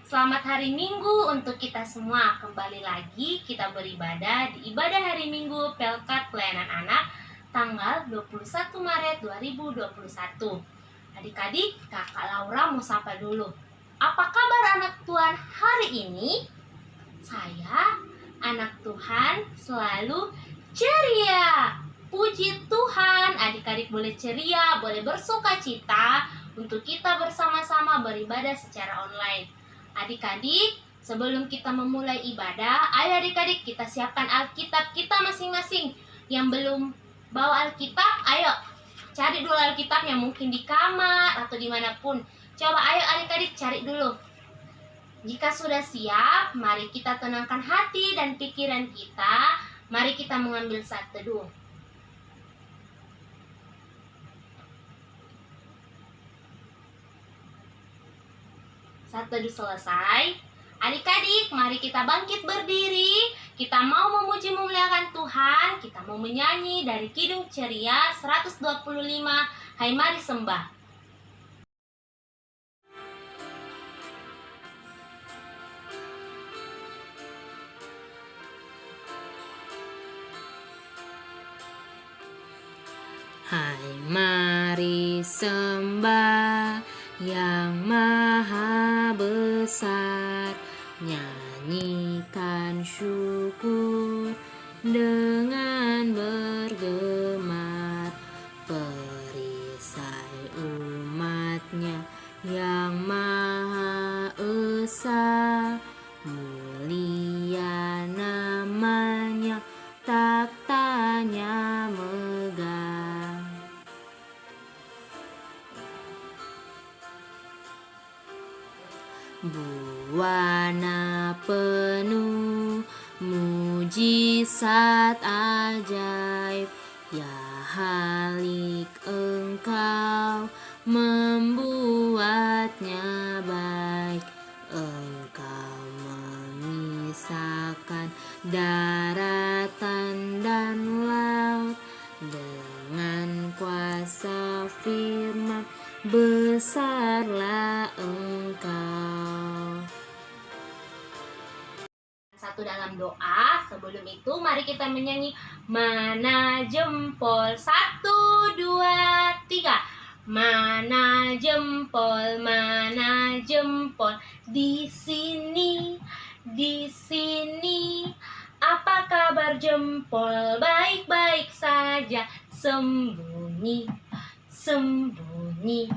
Selamat hari Minggu untuk kita semua. Kembali lagi kita beribadah di ibadah hari Minggu Pelkat Pelayanan Anak tanggal 21 Maret 2021. Adik-adik, Kakak Laura mau sapa dulu. Apa kabar anak Tuhan hari ini? Saya, anak Tuhan, selalu ceria. Puji Tuhan, adik-adik boleh ceria, boleh bersuka cita untuk kita bersama-sama beribadah secara online. Adik-adik, sebelum kita memulai ibadah, ayo adik-adik kita siapkan Alkitab kita masing-masing. Yang belum bawa Alkitab, ayo cari dulu Alkitabnya, mungkin di kamar atau dimanapun. Coba ayo adik-adik cari dulu. Jika sudah siap, mari kita tenangkan hati dan pikiran kita. Mari kita mengambil saat teduh. Saat teduh selesai, adik-adik mari kita bangkit berdiri. Kita mau memuji memuliakan Tuhan. Kita mau menyanyi dari Kidung Ceria 125, Hai Mari Sembah. Hai mari sembah Yang Maha Besar, nyanyikan syukur dengan bergemar, perisai umatnya yang Maha Esa, mulia namanya, taktanya megah. Buana penuh mujizat ajaib, ya Halik Engkau membuatnya baik. Engkau memisahkan daratan dan laut, dengan kuasa firman besarlah Engkau. Satu dalam doa. Sebelum itu mari kita menyanyi Mana Jempol. 1, 2, 3. Mana jempol, mana jempol, di sini, di sini. Apa kabar jempol? Baik-baik saja, sembunyi, sembunyi.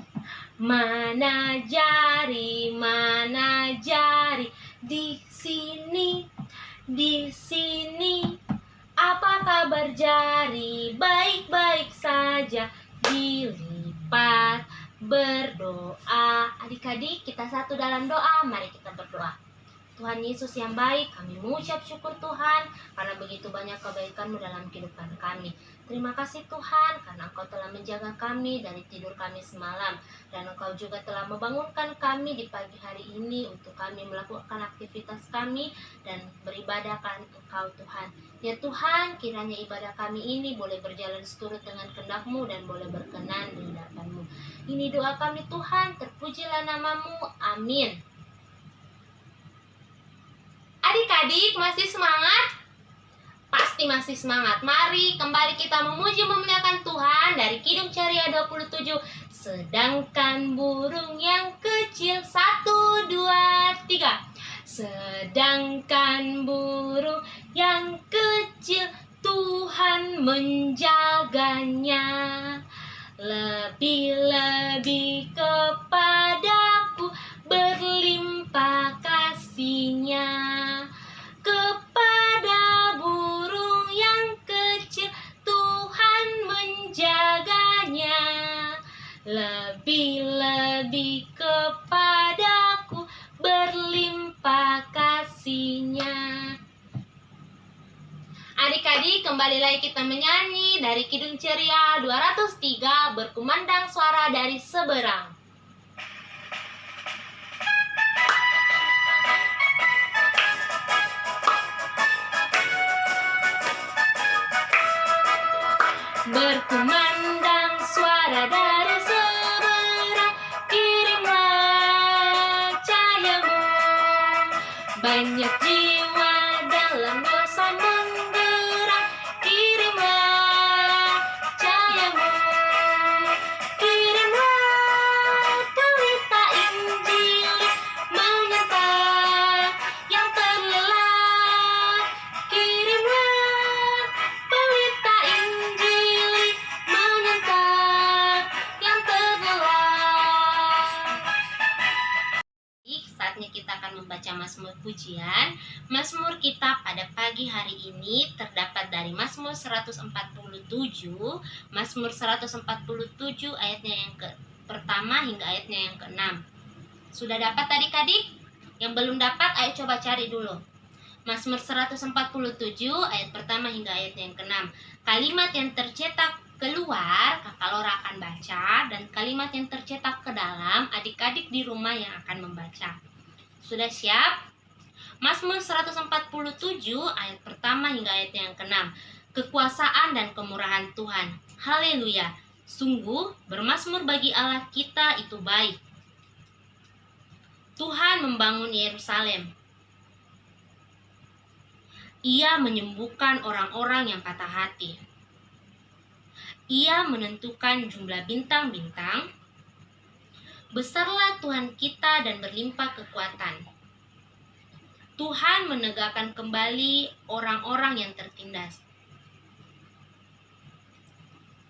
Mana jari, di sini, di sini. Apa kabar jari? Baik-baik saja, dilipat. Berdoa. Adik-adik, kita satu dalam doa. Mari kita berdoa. Tuhan Yesus yang baik, kami mengucap syukur Tuhan karena begitu banyak kebaikan-Mu dalam kehidupan kami. Terima kasih Tuhan karena Engkau telah menjaga kami dari tidur kami semalam, dan Engkau juga telah membangunkan kami di pagi hari ini untuk kami melakukan aktivitas kami dan beribadah kan Engkau Tuhan. Ya Tuhan, kiranya ibadah kami ini boleh berjalan seturut dengan kehendak-Mu dan boleh berkenan di hadapan-Mu. Ini doa kami Tuhan, terpujilah nama-Mu. Amin. Adik-adik masih semangat? Pasti masih semangat. Mari kembali kita memuji memuliakan Tuhan dari Kidung Ceria 27. Sedangkan burung yang kecil, 1, 2, 3. Sedangkan burung yang kecil, Tuhan menjaganya. Lebih-lebih kepadaku berlimpah kasih-Nya. Kepada burung yang kecil Tuhan menjaganya. Lebih-lebih kepadaku berlimpah kasih-Nya. Adik-adik, kembali lagi kita menyanyi dari Kidung Ceria 203, Berkumandang Suara dari Seberang. Berkumandang suara dari seberang, kirimlah cahayamu. banyak jiwa dalam dosa menggerak. Kirimlah cahayamu, kirimlah pelita Injil, menyertai yang terlelap. Kirimlah pelita Injil, menyertai yang terlelap. Saatnya kita akan membaca Mazmur Pujian. Mazmur kita pada pagi hari ini terdapat dari Mazmur 147, Mazmur 147 ayatnya yang pertama hingga ayatnya yang ke-6. Sudah dapat adik-adik? Yang belum dapat, ayo coba cari dulu. Mazmur 147 ayat pertama hingga ayatnya yang ke-6. Kalimat yang tercetak keluar, Kakak Lora akan baca, dan kalimat yang tercetak ke dalam, adik-adik di rumah yang akan membaca. Sudah siap? Mazmur 147 ayat pertama hingga ayat yang ke-6. Kekuasaan dan kemurahan Tuhan. Haleluya. Sungguh bermazmur bagi Allah kita itu baik. Tuhan membangun Yerusalem. Ia menyembuhkan orang-orang yang patah hati. Ia menentukan jumlah bintang-bintang. Besarlah Tuhan kita dan berlimpah kekuatan. Tuhan menegakkan kembali orang-orang yang tertindas.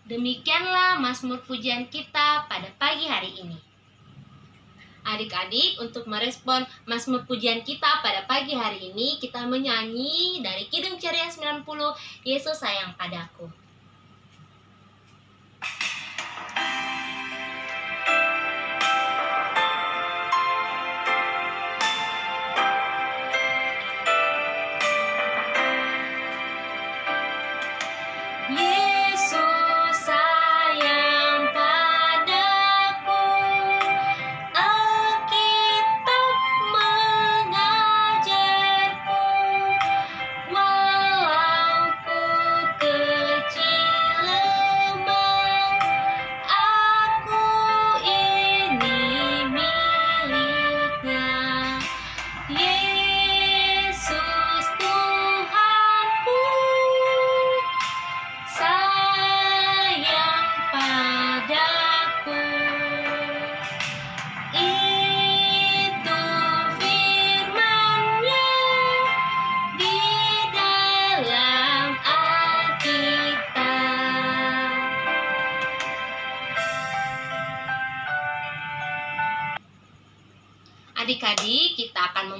Demikianlah Mazmur pujian kita pada pagi hari ini. Adik-adik, untuk merespon Mazmur pujian kita pada pagi hari ini, kita menyanyi dari Kidung Ceria 90, Yesus sayang padaku. Yesus sayang padaku, Alkitab mengajarku, walau ku kecil lemah, aku ini miliknya. Yesus Tuhanku sayang padaku. Itu firman-Nya di dalam Alkitab. Adik-adik, kita akan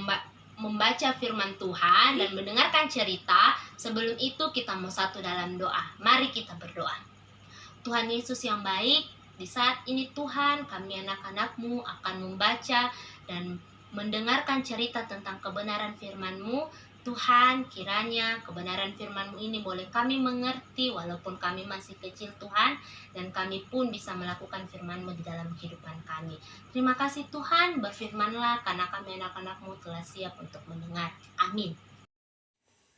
membaca firman Tuhan dan mendengarkan cerita. Sebelum itu kita mau satu dalam doa. Mari kita berdoa. Tuhan Yesus yang baik, di saat ini Tuhan, kami anak-anak-Mu akan membaca dan mendengarkan cerita tentang kebenaran firman-Mu. Tuhan, kiranya kebenaran firman-Mu ini boleh kami mengerti walaupun kami masih kecil Tuhan, dan kami pun bisa melakukan firman-Mu di dalam kehidupan kami. Terima kasih Tuhan, berfirman-Lah karena kami anak-anak-Mu telah siap untuk mendengar. Amin.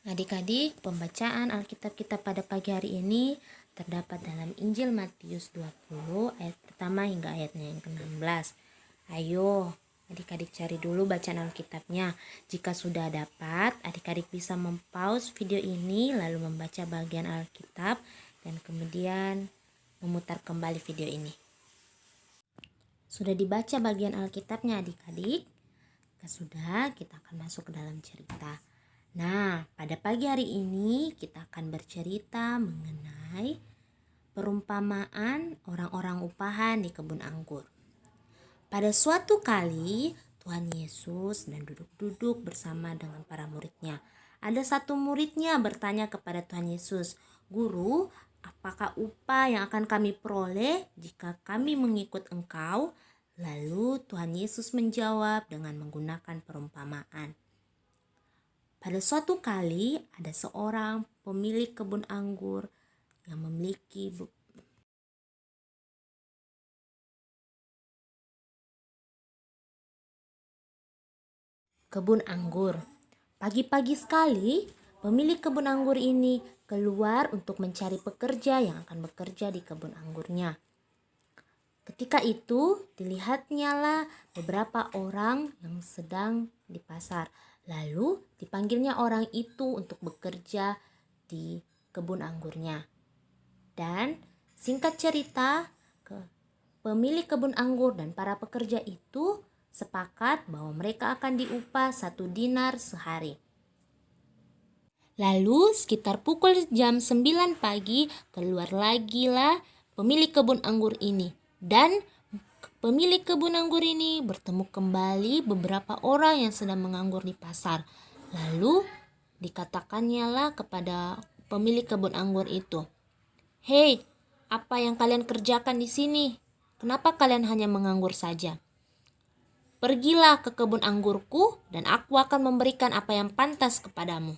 Adik-adik, pembacaan Alkitab kita pada pagi hari ini terdapat dalam Injil Matius 20 ayat pertama hingga ayatnya yang ke-16. Ayo, adik-adik cari dulu bacaan Alkitabnya. Jika sudah dapat, adik-adik bisa mempause video ini lalu membaca bagian Alkitab dan kemudian memutar kembali video ini. Sudah dibaca bagian Alkitabnya adik-adik? Jika sudah, kita akan masuk ke dalam cerita. Nah, pada pagi hari ini kita akan bercerita mengenai perumpamaan orang-orang upahan di kebun anggur. Pada suatu kali, Tuhan Yesus sedang duduk-duduk bersama dengan para muridnya. Ada satu muridnya bertanya kepada Tuhan Yesus, "Guru, apakah upah yang akan kami peroleh jika kami mengikut Engkau?" Lalu Tuhan Yesus menjawab dengan menggunakan perumpamaan. Pada suatu kali ada seorang pemilik kebun anggur yang memiliki kebun anggur. Pagi-pagi sekali, pemilik kebun anggur ini keluar untuk mencari pekerja yang akan bekerja di kebun anggurnya. Ketika itu, dilihatnyalah beberapa orang yang sedang di pasar. Lalu dipanggilnya orang itu untuk bekerja di kebun anggurnya. Dan singkat cerita, pemilik kebun anggur dan para pekerja itu sepakat bahwa mereka akan diupah 1 dinar sehari. Lalu sekitar pukul jam 9 pagi keluar lagi lah pemilik kebun anggur ini. Dan pemilik kebun anggur ini bertemu kembali beberapa orang yang sedang menganggur di pasar. Lalu dikatakannya lah kepada pemilik kebun anggur itu, "Hei, apa yang kalian kerjakan di sini? Kenapa kalian hanya menganggur saja? Pergilah ke kebun anggurku dan aku akan memberikan apa yang pantas kepadamu."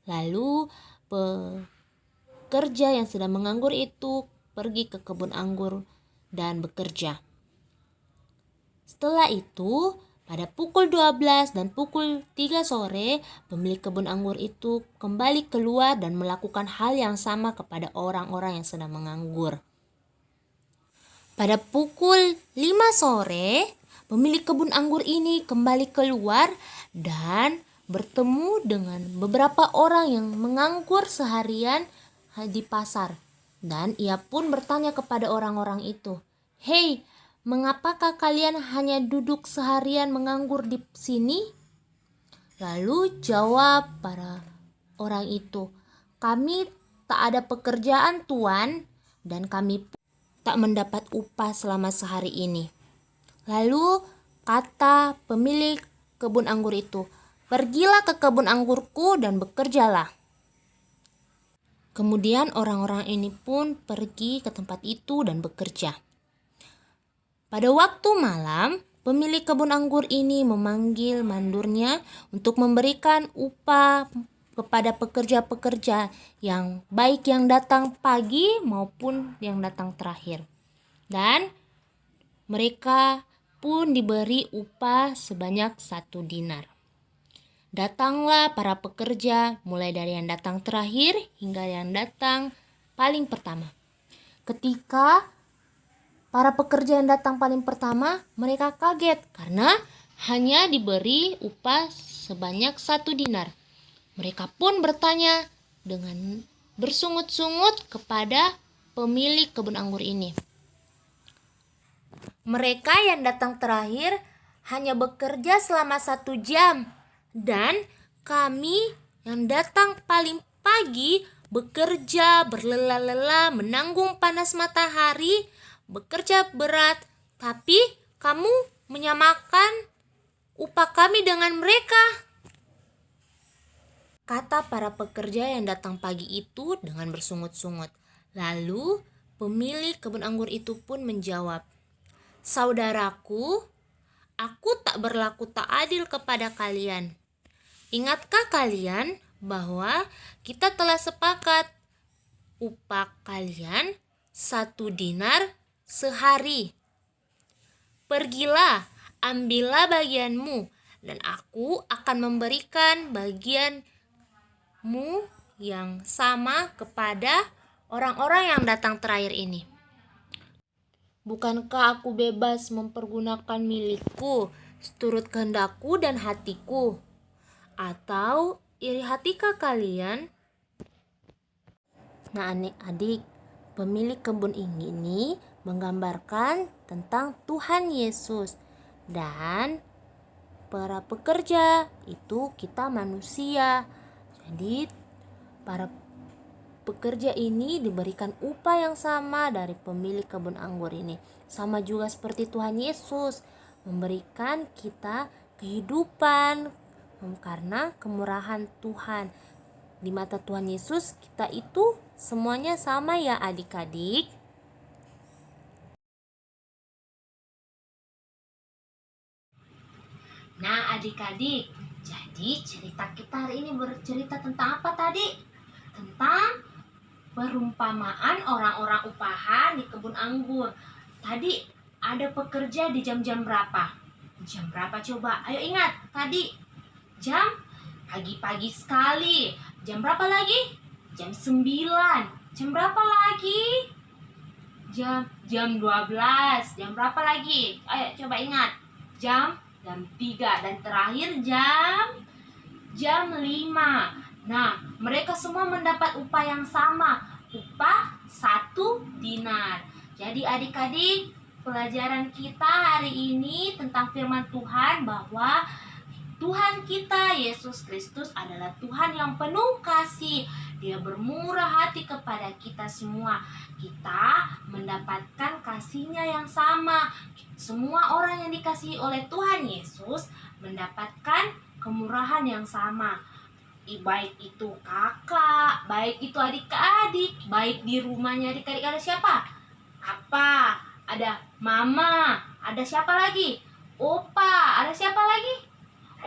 Lalu pekerja yang sedang menganggur itu pergi ke kebun anggur dan bekerja. Setelah itu, pada pukul 12 dan pukul 3 sore, pemilik kebun anggur itu kembali keluar dan melakukan hal yang sama kepada orang-orang yang sedang menganggur. Pada pukul 5 sore, pemilik kebun anggur ini kembali keluar dan bertemu dengan beberapa orang yang menganggur seharian di pasar. Dan ia pun bertanya kepada orang-orang itu, "Hei, mengapakah kalian hanya duduk seharian menganggur di sini?" Lalu jawab para orang itu, "Kami tak ada pekerjaan, Tuan, dan kami tak mendapat upah selama sehari ini." Lalu kata pemilik kebun anggur itu, "Pergilah ke kebun anggurku dan bekerjalah." Kemudian orang-orang ini pun pergi ke tempat itu dan bekerja. Pada waktu malam, pemilik kebun anggur ini memanggil mandurnya untuk memberikan upah kepada pekerja-pekerja yang baik yang datang pagi maupun yang datang terakhir. Dan mereka pun diberi upah sebanyak 1 dinar. Datanglah para pekerja, mulai dari yang datang terakhir hingga yang datang paling pertama. Ketika para pekerja yang datang paling pertama, mereka kaget karena hanya diberi upah sebanyak 1 dinar. Mereka pun bertanya dengan bersungut-sungut kepada pemilik kebun anggur ini. Mereka yang datang terakhir hanya bekerja selama 1 jam. Dan kami yang datang paling pagi bekerja berlelah-lelah, menanggung panas matahari, bekerja berat, tapi kamu menyamakan upah kami dengan mereka, kata para pekerja yang datang pagi itu dengan bersungut-sungut. Lalu pemilik kebun anggur itu pun menjawab, "Saudaraku, aku tak berlaku tak adil kepada kalian. Ingatkah kalian bahwa kita telah sepakat upah kalian 1 dinar sehari? Pergilah, ambillah bagianmu, dan aku akan memberikan bagianmu yang sama kepada orang-orang yang datang terakhir ini. Bukankah aku bebas mempergunakan milikku seturut kehendakku dan hatiku? Atau iri hatikah kalian?" Nah, adik-adik, pemilik kebun ini menggambarkan tentang Tuhan Yesus. Dan para pekerja itu kita manusia. Jadi para pekerja ini diberikan upah yang sama dari pemilik kebun anggur ini. Sama juga seperti Tuhan Yesus memberikan kita kehidupan karena kemurahan Tuhan. Di mata Tuhan Yesus kita itu semuanya sama ya adik-adik. Nah adik-adik, jadi cerita kita hari ini bercerita tentang apa tadi? Tentang perumpamaan orang-orang upahan di kebun anggur. Tadi ada pekerja di jam-jam berapa? Jam berapa coba? Ayo ingat, tadi jam pagi-pagi sekali. Jam berapa lagi? Jam 9. Jam berapa lagi? Jam 12. Jam berapa lagi? Ayo coba ingat. Jam jam 3, dan terakhir jam 5. Nah, mereka semua mendapat upah yang sama, upah 1 dinar. Jadi adik-adik, pelajaran kita hari ini tentang firman Tuhan bahwa Tuhan kita Yesus Kristus adalah Tuhan yang penuh kasih. Dia bermurah hati kepada kita semua. Kita mendapatkan kasih-Nya yang sama. Semua orang yang dikasihi oleh Tuhan Yesus mendapatkan kemurahan yang sama. Baik itu kakak, baik itu adik-adik, baik di rumahnya adik-adik ada siapa? Apa? Ada mama, ada siapa lagi? Opa, ada siapa lagi?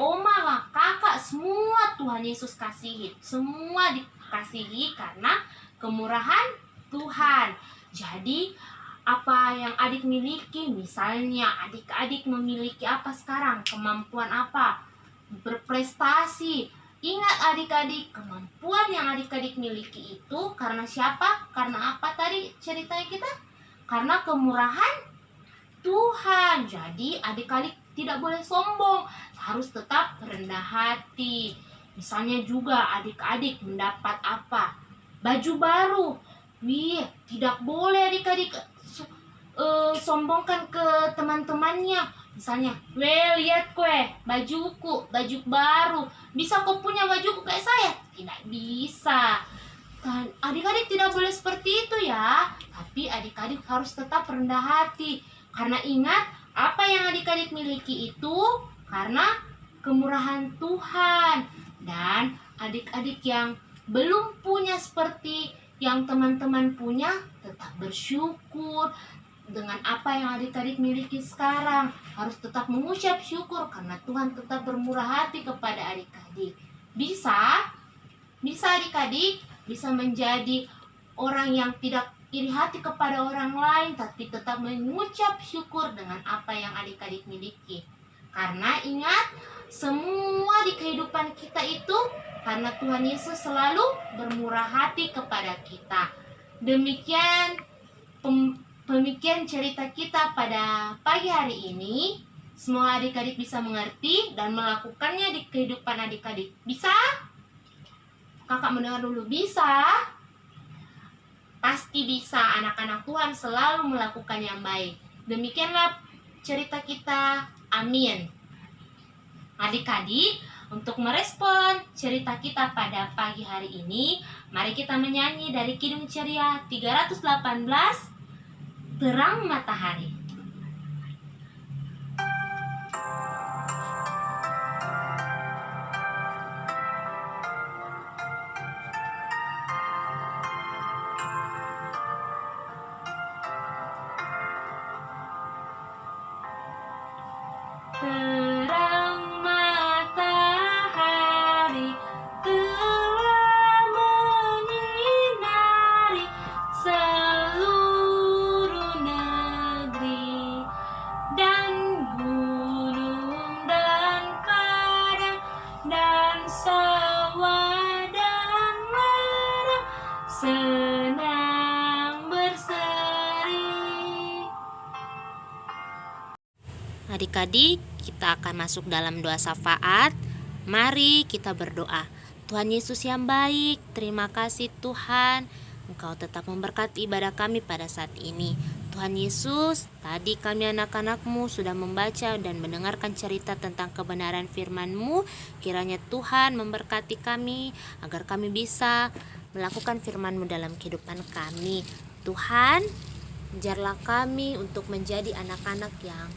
Oma, kakak, semua Tuhan Yesus kasihi. Semua dikasihi karena kemurahan Tuhan. Jadi apa yang adik miliki, misalnya adik-adik memiliki apa sekarang? Kemampuan apa? Berprestasi. Ingat adik-adik, kemampuan yang adik-adik miliki itu karena siapa? Karena apa tadi ceritanya kita? Karena kemurahan Tuhan. Jadi adik-adik tidak boleh sombong, harus tetap rendah hati. Misalnya juga adik-adik mendapat apa? Baju baru. Wih, tidak boleh adik-adik sombongkan ke teman-temannya. Misalnya, lihat kue, bajuku, baju baru. Bisa kau punya bajuku kayak saya? Tidak bisa. Kan adik-adik tidak boleh seperti itu ya. Tapi adik-adik harus tetap rendah hati. Karena ingat, apa yang adik-adik miliki itu karena kemurahan Tuhan. Dan adik-adik yang belum punya seperti yang teman-teman punya, tetap bersyukur dengan apa yang adik-adik miliki sekarang. Harus tetap mengucap syukur karena Tuhan tetap bermurah hati kepada adik-adik. Bisa adik-adik bisa menjadi orang yang tidak iri hati kepada orang lain, tapi tetap mengucap syukur dengan apa yang adik-adik miliki. Karena ingat, semua di kehidupan kita itu karena Tuhan Yesus selalu bermurah hati kepada kita. Demikian cerita kita pada pagi hari ini. Semoga adik-adik bisa mengerti dan melakukannya di kehidupan adik-adik. Bisa? Kakak mendengar dulu, bisa? Pasti bisa. Anak-anak Tuhan selalu melakukan yang baik. Demikianlah cerita kita. Amin. Adik-adik, untuk merespon cerita kita pada pagi hari ini, mari kita menyanyi dari Kidung Ceria 318, Terang Matahari. Terang matahari telah menyinari seluruh negeri, dan gunung dan padang dan sawah dan ladang senang berseri. Adik-adik, kita akan masuk dalam doa syafaat. Mari kita berdoa. Tuhan Yesus yang baik, terima kasih Tuhan, Engkau tetap memberkati ibadah kami pada saat ini. Tuhan Yesus, tadi kami anak-anak-Mu sudah membaca dan mendengarkan cerita tentang kebenaran firman-Mu. Kiranya Tuhan memberkati kami agar kami bisa melakukan firman-Mu dalam kehidupan kami. Tuhan, ajarlah kami untuk menjadi anak-anak yang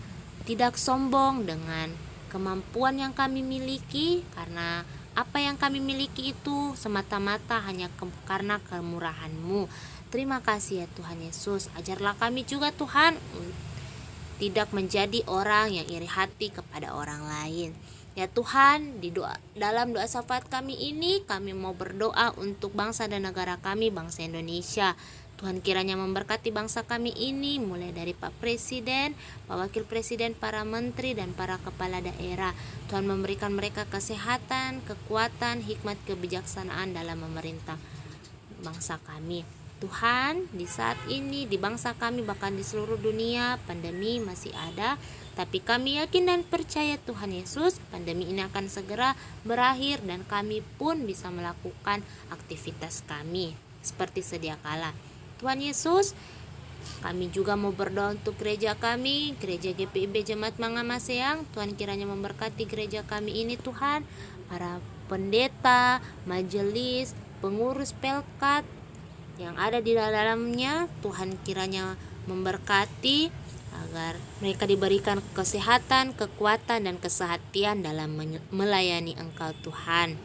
tidak sombong dengan kemampuan yang kami miliki, karena apa yang kami miliki itu semata-mata hanya karena kemurahan-Mu. Terima kasih ya Tuhan Yesus. Ajarlah kami juga Tuhan tidak menjadi orang yang iri hati kepada orang lain. Ya Tuhan, dalam doa syafaat kami ini, kami mau berdoa untuk bangsa dan negara kami, bangsa Indonesia. Tuhan kiranya memberkati bangsa kami ini, mulai dari Pak Presiden, Pak Wakil Presiden, para menteri, dan para kepala daerah. Tuhan memberikan mereka kesehatan, kekuatan, hikmat, kebijaksanaan dalam memerintah bangsa kami. Tuhan, di saat ini di bangsa kami bahkan di seluruh dunia pandemi masih ada, tapi kami yakin dan percaya Tuhan Yesus, pandemi ini akan segera berakhir dan kami pun bisa melakukan aktivitas kami seperti sedia kala. Tuhan Yesus, kami juga mau berdoa untuk gereja kami, gereja GPIB Jemaat Mangamaseang. Tuhan kiranya memberkati gereja kami ini Tuhan, para pendeta, majelis, pengurus pelkat yang ada di dalamnya. Tuhan kiranya memberkati agar mereka diberikan kesehatan, kekuatan, dan kesehatian dalam melayani Engkau Tuhan.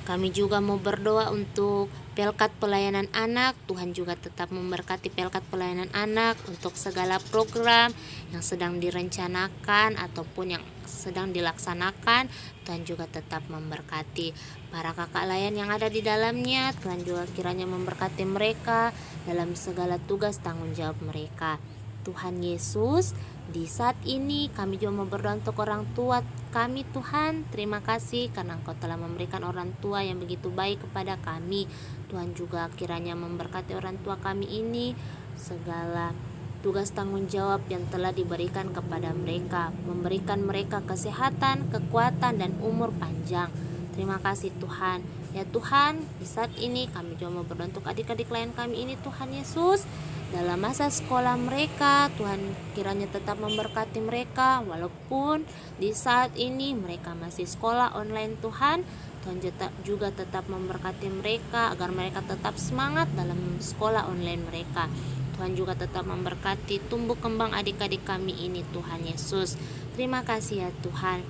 Kami juga mau berdoa untuk Pelkat Pelayanan Anak. Tuhan juga tetap memberkati Pelkat Pelayanan Anak untuk segala program yang sedang direncanakan ataupun yang sedang dilaksanakan. Tuhan juga tetap memberkati para kakak layan yang ada di dalamnya. Tuhan juga kiranya memberkati mereka dalam segala tugas tanggung jawab mereka. Tuhan Yesus, di saat ini kami juga mau berdoa untuk orang tua kami Tuhan. Terima kasih karena Engkau telah memberikan orang tua yang begitu baik kepada kami. Tuhan juga kiranya memberkati orang tua kami ini, segala tugas tanggung jawab yang telah diberikan kepada mereka, memberikan mereka kesehatan, kekuatan, dan umur panjang. Terima kasih Tuhan. Ya Tuhan, di saat ini kami juga mau berdoa untuk adik-adik lain kami ini Tuhan Yesus. Dalam masa sekolah mereka, Tuhan kiranya tetap memberkati mereka walaupun di saat ini mereka masih sekolah online Tuhan. Tuhan juga tetap memberkati mereka agar mereka tetap semangat dalam sekolah online mereka. Tuhan juga tetap memberkati tumbuh kembang adik-adik kami ini Tuhan Yesus. Terima kasih ya Tuhan.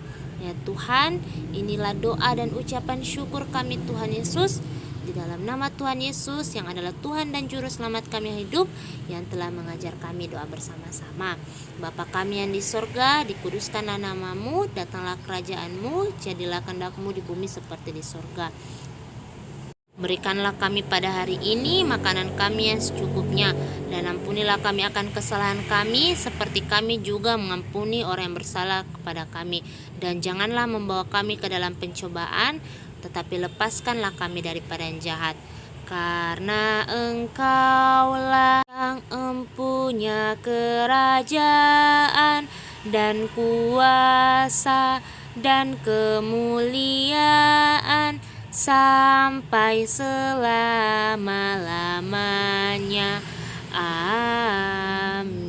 Ya Tuhan, inilah doa dan ucapan syukur kami Tuhan Yesus. Di dalam nama Tuhan Yesus yang adalah Tuhan dan Juru Selamat kami yang hidup, yang telah mengajar kami doa bersama-sama. Bapa kami yang di sorga, dikuduskanlah namamu, datanglah kerajaanmu, jadilah kehendak-mu di bumi seperti di sorga. Berikanlah kami pada hari ini makanan kami yang secukupnya, dan ampunilah kami akan kesalahan kami, seperti kami juga mengampuni orang yang bersalah kepada kami. Dan janganlah membawa kami ke dalam pencobaan, tetapi lepaskanlah kami daripada yang jahat. Karena Engkaulah yang empunya kerajaan dan kuasa dan kemuliaan sampai selama-lamanya. Amin.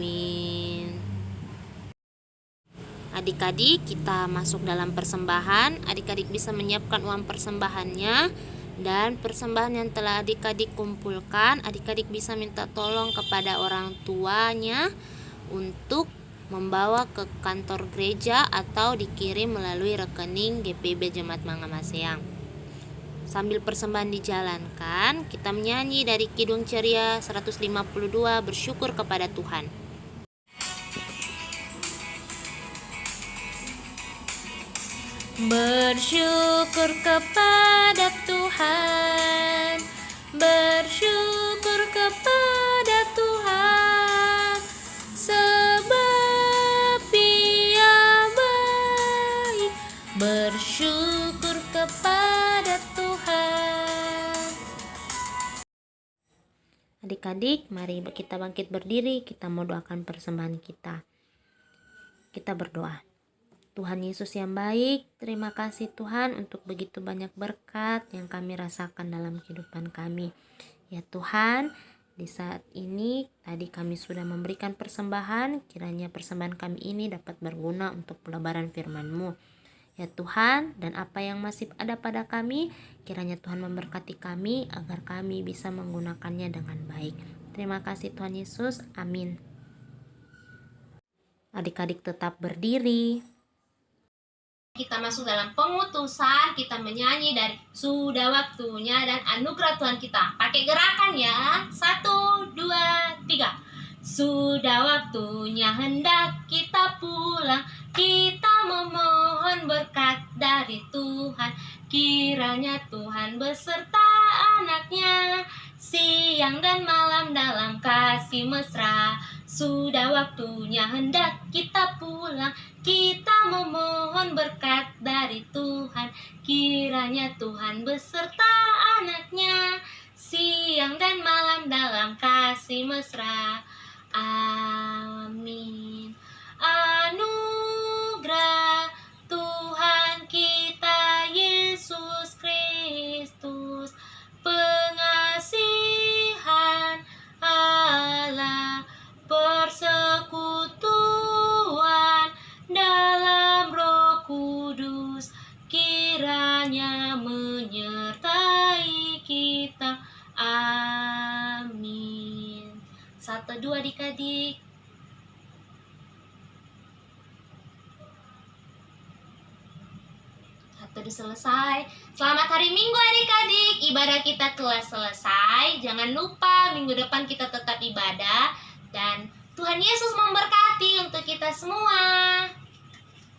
Adik-adik, kita masuk dalam persembahan. Adik-adik bisa menyiapkan uang persembahannya, dan persembahan yang telah adik-adik kumpulkan, adik-adik bisa minta tolong kepada orang tuanya untuk membawa ke kantor gereja atau dikirim melalui rekening GPIB Jemaat Mangamaseang. Sambil persembahan dijalankan, kita menyanyi dari Kidung Ceria 152, bersyukur kepada Tuhan. Bersyukur kepada Tuhan, bersyukur kepada Tuhan, sebab Dia baik. Bersyukur kepada Tuhan. Adik-adik, mari kita bangkit berdiri, kita mau doakan persembahan kita. Kita berdoa. Tuhan Yesus yang baik, terima kasih Tuhan untuk begitu banyak berkat yang kami rasakan dalam kehidupan kami. Ya Tuhan, di saat ini tadi kami sudah memberikan persembahan, kiranya persembahan kami ini dapat berguna untuk pelebaran firman-Mu. Ya Tuhan, dan apa yang masih ada pada kami, kiranya Tuhan memberkati kami agar kami bisa menggunakannya dengan baik. Terima kasih Tuhan Yesus, amin. Adik-adik tetap berdiri. Kita masuk dalam pengutusan, kita menyanyi dari Sudah Waktunya dan Anugerah Tuhan kita. Pakai gerakan ya. 1, 2, 3. Sudah waktunya hendak kita pulang, kita memohon berkat dari Tuhan. Kiranya Tuhan beserta anaknya, siang dan malam dalam kasih mesra. Sudah waktunya hendak kita pulang, kita memohon berkat dari Tuhan. Kiranya Tuhan beserta anaknya, siang dan malam dalam kasih mesra. Amin. Anugerah Tuhan kita Yesus Kristus, pengasihan Allah, persekutuan dalam Roh Kudus, kiranya menyertai kita. Amin. 1, 2 adik-adik. Udah selesai. Selamat hari Minggu adik-adik. Ibadah kita telah selesai. Jangan lupa minggu depan kita tetap ibadah. Dan Tuhan Yesus memberkati untuk kita semua.